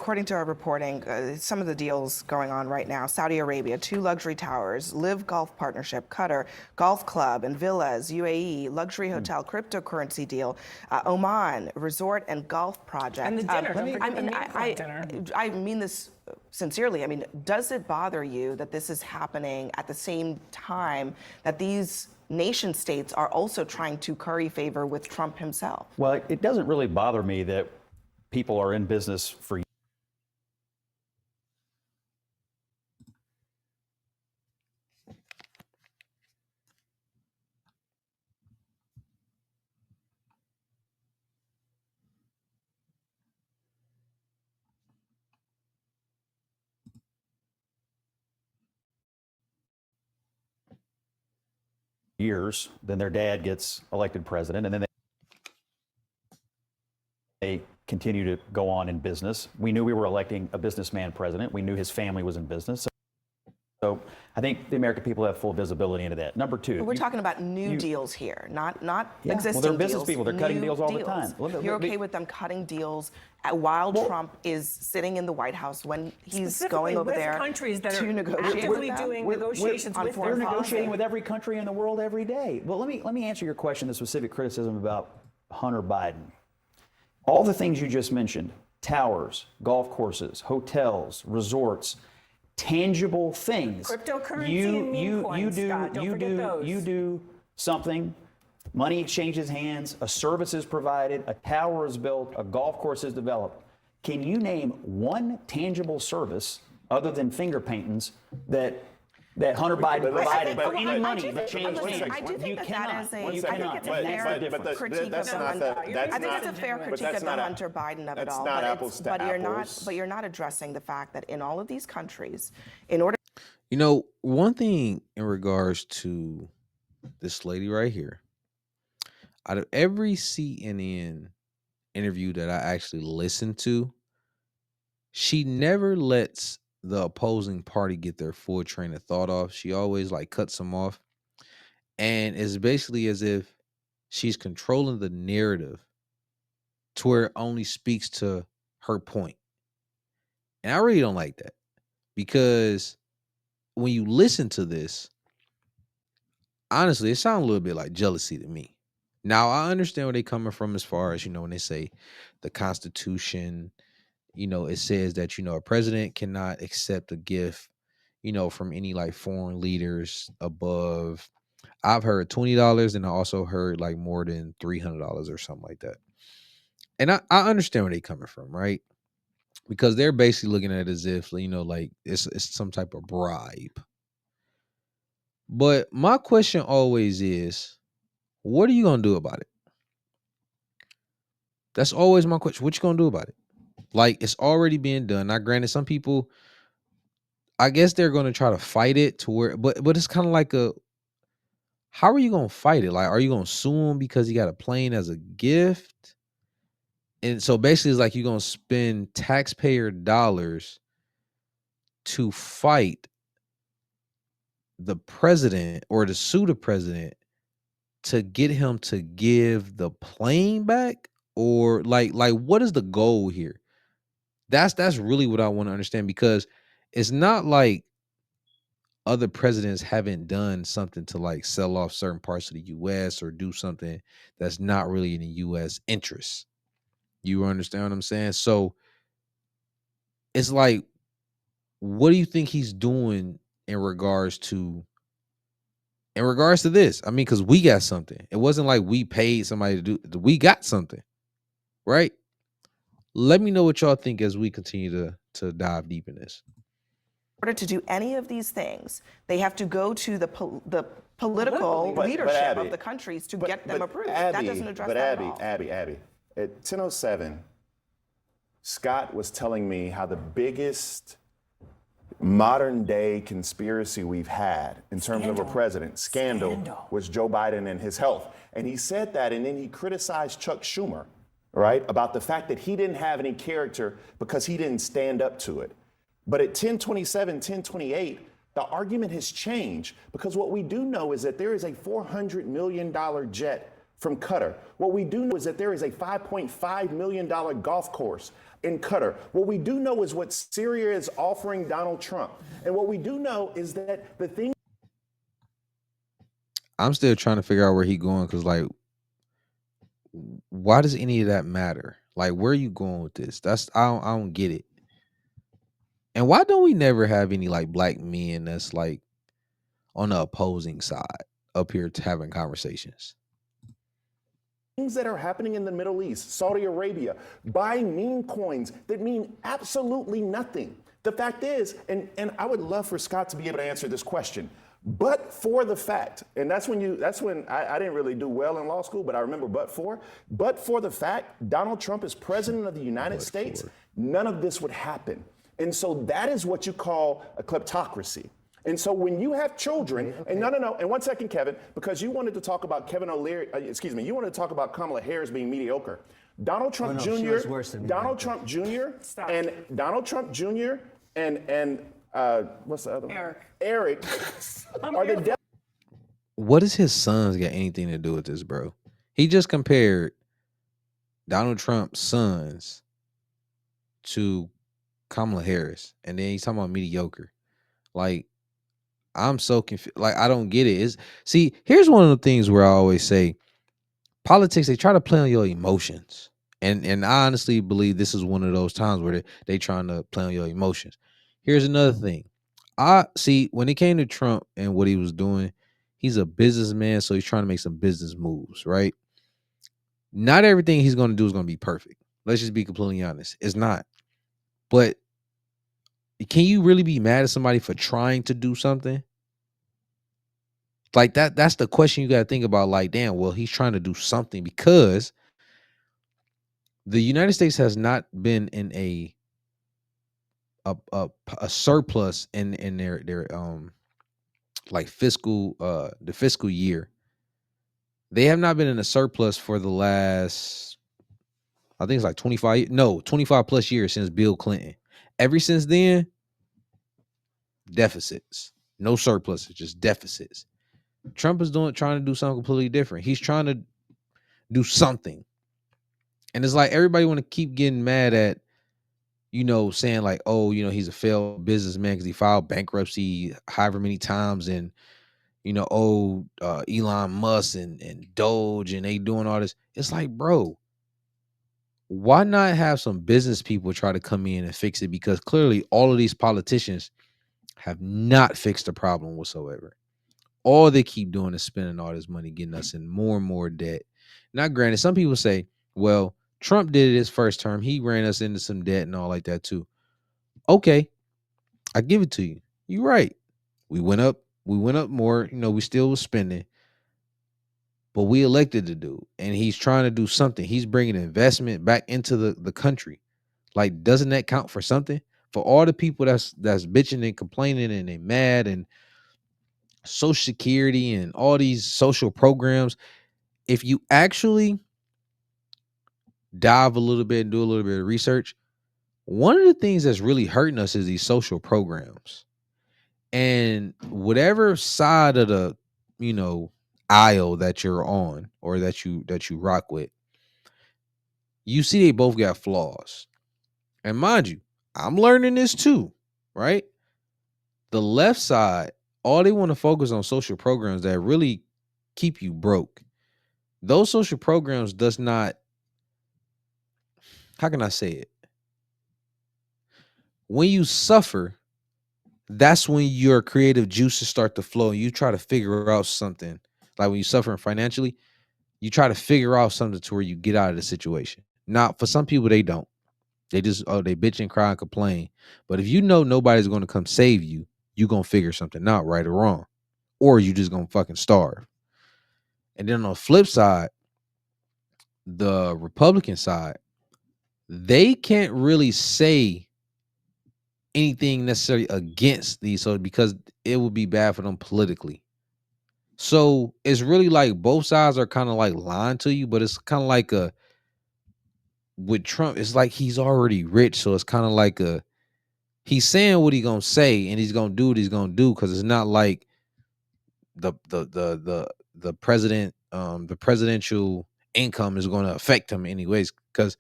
according to our reporting, some of the deals going on right now: Saudi Arabia, 2 luxury towers, Live Golf Partnership, Qatar, Golf Club and Villas, UAE, luxury hotel, cryptocurrency deal, Oman, resort and golf project. And the dinner, don't forget the meat dinner. I mean this sincerely. I mean, does it bother you that this is happening at the same time that these nation states are also trying to curry favor with Trump himself? Well, it doesn't really bother me that people are in business for years, then their dad gets elected president, and then they continue to go on in business. We knew we were electing a businessman president. We knew his family was in business. So I think the American people have full visibility into that. Number 2. But we're talking about new deals here, not yeah, existing well, they're business deals. people. They're cutting deals all the deals. time. You're okay with them cutting deals while Trump is sitting in the White House when he's going over there countries that to are negotiate actively with them? doing negotiations with We're negotiating with every country in the world every day. Well, let me answer your question, the specific criticism about Hunter Biden. All the things you just mentioned: towers, golf courses, hotels, resorts, tangible things. Cryptocurrency and meme coins, Scott, don't forget those. You do something, money exchanges hands, a service is provided, a tower is built, a golf course is developed. Can you name one tangible service other than finger paintings that Hunter Biden provided for any money that changed hands? I do think that is a fair critique of the Hunter Biden of it all. Not apples to apples. But you're not addressing the fact that in all of these countries, in order. You know, one thing in regards to this lady right here, out of every CNN interview that I actually listened to, she never lets the opposing party get their full train of thought off. She always cuts them off. And it's basically as if she's controlling the narrative to where it only speaks to her point. And I really don't like that, because when you listen to this, honestly, it sounds a little bit like jealousy to me. Now, I understand where they're coming from as far as, when they say the Constitution, it says that, a president cannot accept a gift, from any foreign leaders above, I've heard $20, and I also heard more than $300 or something like that. And I understand where they're coming from, right? Because they're basically looking at it as if, it's some type of bribe. But my question always is, what are you going to do about it? That's always my question. What you going to do about it? It's already being done. Now, granted, some people, I guess they're going to try to fight it to where, but it's kind of how are you going to fight it? Are you going to sue him because he got a plane as a gift? And so basically it's you're going to spend taxpayer dollars to fight the president or to sue the president to get him to give the plane back? Or what is the goal here? That's really what I want to understand, because it's not like other presidents haven't done something to sell off certain parts of the US or do something that's not really in the US interest. You understand what I'm saying? So it's what do you think he's doing in regards to this? I mean, because we got something. It wasn't like we paid somebody to do. We got something, right? Let me know what y'all think as we continue to dive deep in this. In order to do any of these things, they have to go to the political leadership of the countries to get them approved. That doesn't address that at all. Abby, at 10:07, Scott was telling me how the biggest modern day conspiracy we've had in terms of a president, scandal, was Joe Biden and his health. And he said that, and then he criticized Chuck Schumer, right, about the fact that he didn't have any character because he didn't stand up to it. But at 10:27, 10:28, the argument has changed, because what we do know is that there is a $400 million jet from Qatar. What we do know is that there is a $5.5 million golf course in Qatar. What we do know is what Syria is offering Donald Trump. And what we do know is that the thing. I'm still trying to figure out where he going, because like, why does any of that matter? Like, where are you going with this? I don't get it. And why don't we never have any like black men that's like on the opposing side up here to having conversations? Things that are happening in the Middle East, Saudi Arabia, buying meme coins that mean absolutely nothing. The fact is, and I would love for Scott to be able to answer this question, but for the fact, and that's when I didn't really do well in law school, but I remember but for the fact Donald Trump is president of the United States, none of this would happen. And so that is what you call a kleptocracy. And so when you have children, and no, and 1 second, Kevin, because you wanted to talk about you wanted to talk about Kamala Harris being mediocre. Donald Trump Jr. Donald Trump Jr. Stop. and Donald Trump Jr. and what's the other one? Eric are the What does his sons got anything to do with this, bro? He just compared Donald Trump's sons to Kamala Harris, and then he's talking about mediocre. Like, I'm so confused. Like, I don't get it. See, here's one of the things where I always say, politics, they try to play on your emotions. And I honestly believe this is one of those times where they trying to play on your emotions. Here's another thing. I see, when it came to Trump and what he was doing, he's a businessman, so he's trying to make some business moves, right? Not everything he's going to do is going to be perfect. Let's just be completely honest. It's not. But can you really be mad at somebody for trying to do something? Like that's the question you got to think about. Like, damn, well, he's trying to do something, because the United States has not been in a surplus in their like fiscal the fiscal year. They have not been in a surplus for the last, I think it's like 25 plus years since Bill Clinton. Ever since then, deficits. No surpluses, just deficits. Trump is trying to do something completely different. He's trying to do something. And it's like everybody want to keep getting mad at, saying like, oh, he's a failed businessman because he filed bankruptcy however many times, and Elon Musk and Doge, and they doing all this. It's like, bro, why not have some business people try to come in and fix it? Because clearly all of these politicians have not fixed the problem whatsoever. All they keep doing is spending all this money, getting us in more and more debt. Now, granted, some people say, well, Trump did it his first term. He ran us into some debt and all like that too. Okay, I give it to you. You're right. We went up more. We still was spending, but we elected to do, and he's trying to do something. He's bringing investment back into the country. Like, doesn't that count for something? For all the people that's bitching and complaining and they mad, and Social Security and all these social programs, if you actually dive a little bit and do a little bit of research, one of the things that's really hurting us is these social programs. And whatever side of the, aisle that you're on, or that you rock with, you see they both got flaws. And mind you, I'm learning this too, right? The left side, all they want to focus on social programs that really keep you broke. Those social programs does not, how can I say it? When you suffer, that's when your creative juices start to flow. You try to figure out something. Like when you're suffering financially, you try to figure out something to where you get out of the situation. Now, for some people, they don't. They just, they bitch and cry and complain. But if you know nobody's going to come save you, you're going to figure something out, right or wrong. Or you just going to fucking starve. And then on the flip side, the Republican side, they can't really say anything necessarily against these, so because it would be bad for them politically. So it's really like both sides are kind of like lying to you, but it's kind of like with Trump, it's like he's already rich, so it's kind of like he's saying what he's gonna say and he's gonna do what he's gonna do, because it's not like the president the presidential income is going to affect him anyways. Because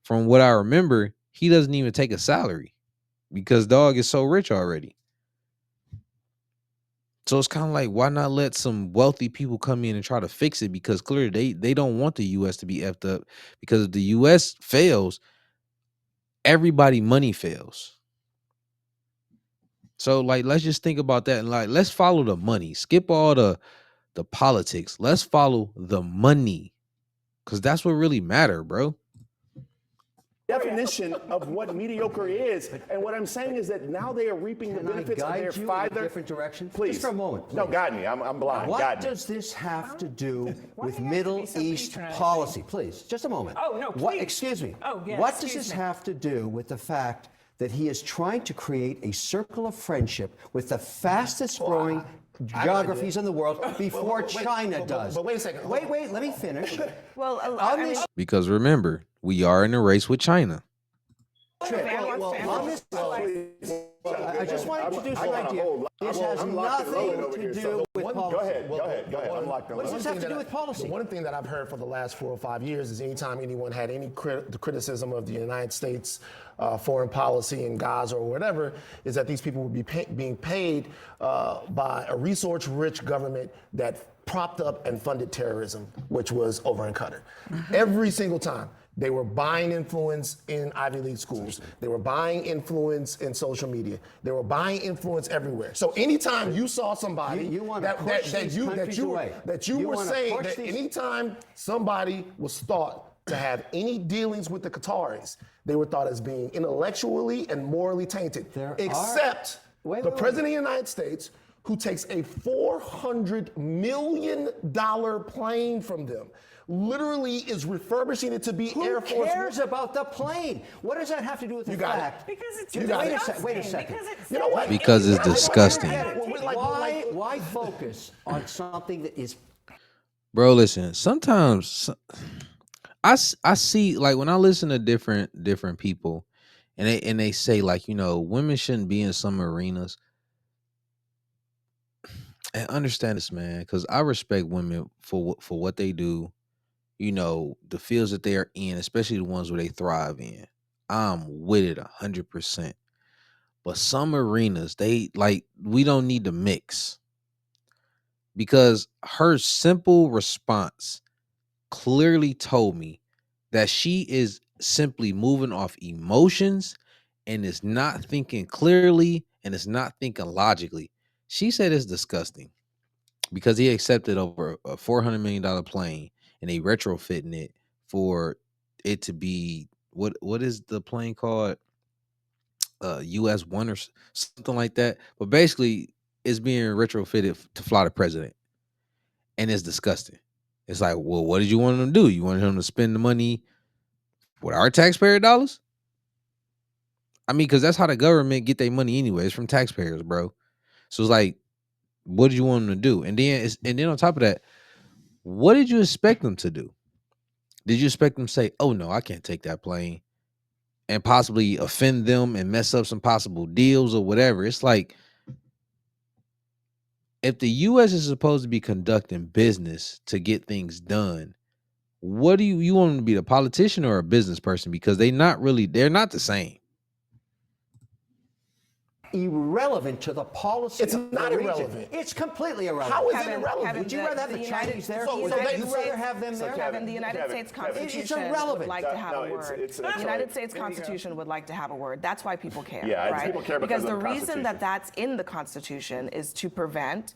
from what I remember, he doesn't even take a salary because dog is so rich already. So it's kind of like, why not let some wealthy people come in and try to fix it? Because clearly they don't want the U.S. to be effed up. Because if the U.S. fails, everybody money fails. So like, let's just think about that and like, let's follow the money. Skip all the politics. Let's follow the money, because that's what really matter, bro. Definition of what mediocre is, and what I'm saying is that now they are reaping the benefits of their father. Different direction, Please, just for a moment. Please. No, guide me. I'm blind. What Guide me. does this have to do with do you have to Middle be so East patronizing? policy? Please, just a moment. Oh, no, What? please. Excuse me. Oh, yeah, What does excuse this me. have to do with the fact that he is trying to create a circle of friendship with the fastest growing geographies in the world before China does? But wait a second. Wait, let me finish. Well, On this Because remember, we are in a race with China. trip, on this, I just want to introduce an idea. This has nothing to do with policy. Go ahead. I'm locked in. What does this have to do with policy? The one thing that I've heard for the last 4 or 5 years is anytime anyone had any criticism of the United States foreign policy in Gaza or whatever, is that these people would be being paid by a resource-rich government that propped up and funded terrorism, which was over in Qatar. Every single time. They were buying influence in Ivy League schools. They were buying influence in social media. They were buying influence everywhere. So anytime you saw somebody You wanna push these countries away. that you You were wanna saying push that these- anytime somebody was thought to have any dealings with the Qataris, they were thought as being intellectually and morally tainted. There are- except Wait, the wait, President of the United States, who takes a $400 million plane from them, literally is refurbishing it to be Air Who Force cares about the plane? What does that have to do with the got it. fact? Because it's You got it. Wait a disgusting. second. Because it's You know what? Because it's disgusting. Why focus on something that is Bro, listen, sometimes I see, like, when I listen to different people and they say, like, women shouldn't be in some arenas. And understand this, man, because I respect women for what they do, the fields that they are in, especially the ones where they thrive in. I'm with it 100%. But some arenas, we don't need to mix, because her simple response clearly told me that she is simply moving off emotions and is not thinking clearly and is not thinking logically. She said it's disgusting because he accepted over a $400 million plane and they retrofitting it for it to be what is the plane called? US-1 or something like that. But basically, it's being retrofitted to fly the president, and it's disgusting. It's like, well, what did you want him to do? You wanted him to spend the money with our taxpayer dollars? I mean, because that's how the government get their money anyway. It's from taxpayers, bro. So it's like, what did you want them to do? And then on top of that, what did you expect them to do? Did you expect them to say, oh no, I can't take that plane, and possibly offend them and mess up some possible deals or whatever? It's like, if the U.S. is supposed to be conducting business to get things done, what do you want them to be, a politician or a business person? Because they're not the same. irrelevant to the policy. It's of not the region. irrelevant. It's completely irrelevant. How is it Kevin, irrelevant? Kevin, Would you rather have the Chinese there? So Would they- you rather have them there? Kevin, the United States Constitution irrelevant. would like to have No, a word. it's The United States Constitution would like to have a word. That's why people care, Yeah, right? people care because the of the reason that Constitution. that's in the Constitution is to prevent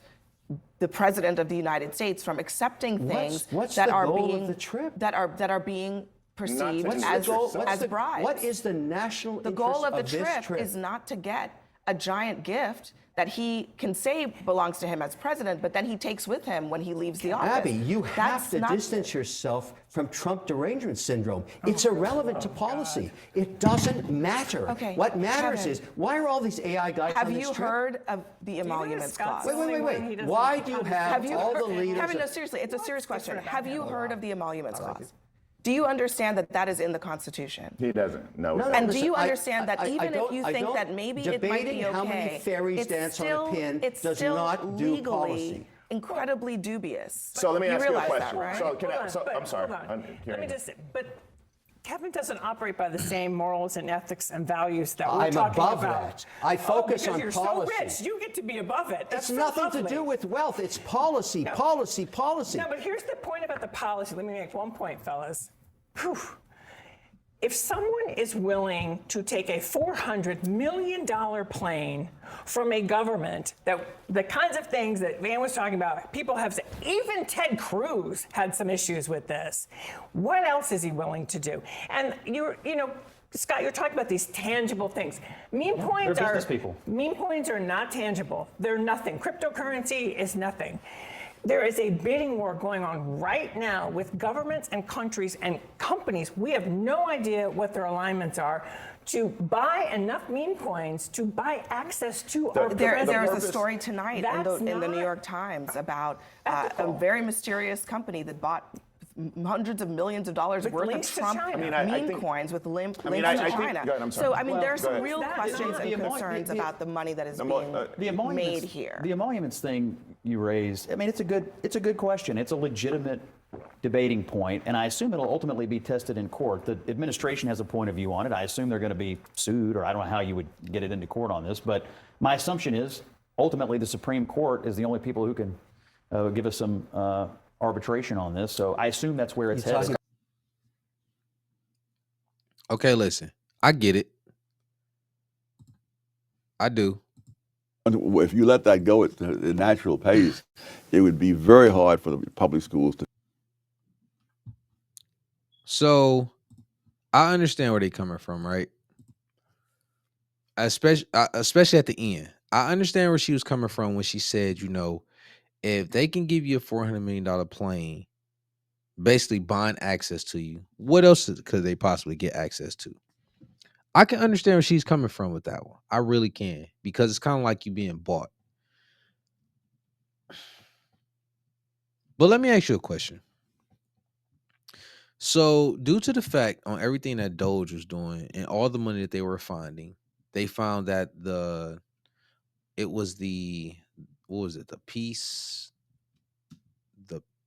the President of the United States from accepting things What's that the are goal being of the trip? that are being perceived What's the as goal? as bribes. What is the national The interest goal of the this trip is not to get a giant gift that he can say belongs to him as president, but then he takes with him when he leaves the office. Abby, you have That's to not- distance yourself from Trump derangement syndrome. It's irrelevant to policy. It doesn't matter. Okay, What matters Kevin. is, why are all these AI guys Have on this you trip? heard of the emoluments clause? Wait. Why do you have all the leaders? Kevin, no, of- seriously, it's a serious question. Have you heard of the emoluments clause? Do you understand that that is in the Constitution? He doesn't. No. No, And listen, do you I- understand that I even if don't- you I think don't- that maybe it might be debating okay, how many fairies it's dance still, on a pin it's does still not do legally, policy. incredibly dubious. So let me You ask you a realize that, question. right? So can I? Hold on, So but I'm sorry. hold on. I'm Let me hearing. just, but Kevin doesn't operate by the same morals and ethics and values that we're I'm talking above about. that. I focus because on you're policy. so rich, you get to be above it. That's It's so nothing to lovely. do with wealth. It's policy, policy, policy. No, but here's the point about the policy. Let me make one point, fellas. Whew. If someone is willing to take a $400 million plane from a government, that the kinds of things that Van was talking about, people have, even Ted Cruz had some issues with this. What else is he willing to do? And Scott, you're talking about these tangible things. Meme coins they're are business people. Meme coins are not tangible. They're nothing. Cryptocurrency is nothing. There is a bidding war going on right now with governments and countries and companies. We have no idea what their alignments are to buy enough meme coins to buy access to our There president. was a story tonight in the New York Times about a very mysterious company that bought hundreds of millions of dollars With worth of links to Trump China. I meme think- coins with links I to think- China. go ahead, I'm sorry. So, I mean, there are Go some ahead. real That is questions not- and the emo- concerns the- about the money that is the being mo- made here. The emoluments thing you raised, I mean, it's a good question. It's a legitimate debating point, and I assume it'll ultimately be tested in court. The administration has a point of view on it. I assume they're going to be sued, or I don't know how you would get it into court on this, but my assumption is ultimately the Supreme Court is the only people who can give us some arbitration on this. So I assume that's where it's headed. Okay, listen, I get it. I do. If you let that go at the natural pace, it would be very hard for the public schools to. So I understand where they're coming from, right? Especially at the end. I understand where she was coming from when she said, if they can give you a $400 million plane, basically buying access to you, what else could they possibly get access to? I can understand where she's coming from with that one. I really can, because it's kind of like you being bought. But let me ask you a question. So, due to the fact on everything that Doge was doing and all the money that they were finding, they found that the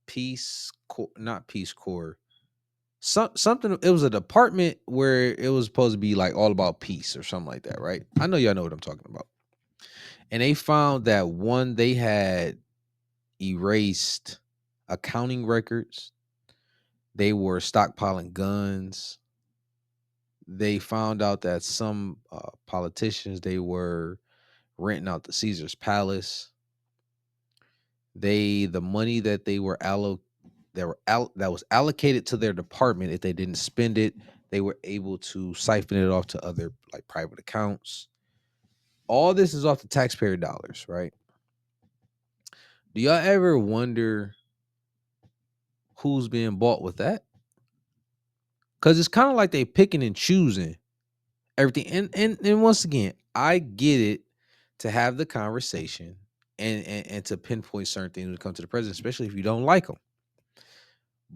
Peace Corps, not Peace Corps, something. It was a department where it was supposed to be like all about peace or something like that, right? I know y'all know what I'm talking about. And they found that they had erased accounting records. They were stockpiling guns. They found out that some politicians, they were renting out the Caesar's Palace. The money that that was allocated to their department, if they didn't spend it, they were able to siphon it off to other like private accounts. All this is off the taxpayer dollars, right? Do y'all ever wonder who's being bought with that? Because it's kind of like they picking and choosing everything. And once again, I get it to have the conversation and to pinpoint certain things when it comes to the president, especially if you don't like him.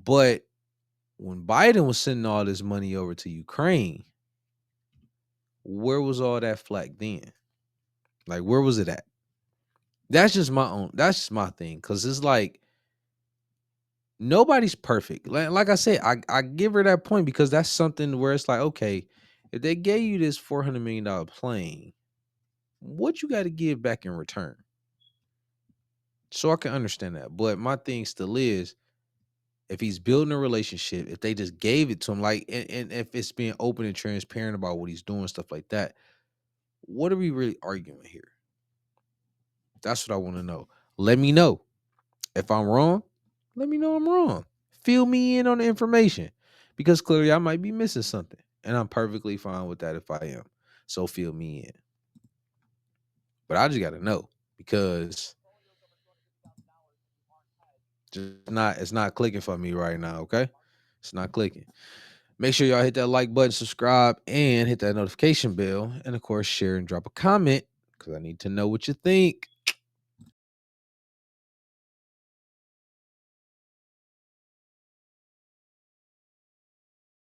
But when Biden was sending all this money over to Ukraine, where was all that flack then? Like, where was it at? That's just my thing. Because it's like, nobody's perfect. Like I said, I give her that point because that's something where it's like, okay, if they gave you this $400 million plane, what you got to give back in return? So I can understand that. But my thing still is, if he's building a relationship, if they just gave it to him, like, and if it's being open and transparent about what he's doing, stuff like that, what are we really arguing here? That's what I want to know. Let me know. If I'm wrong, let me know I'm wrong. Fill me in on the information, because clearly I might be missing something, and I'm perfectly fine with that if I am. So fill me in. But I just got to know, because it's not clicking for me right now, okay? It's not clicking. Make sure y'all hit that like button, subscribe, and hit that notification bell. And of course, share and drop a comment, because I need to know what you think.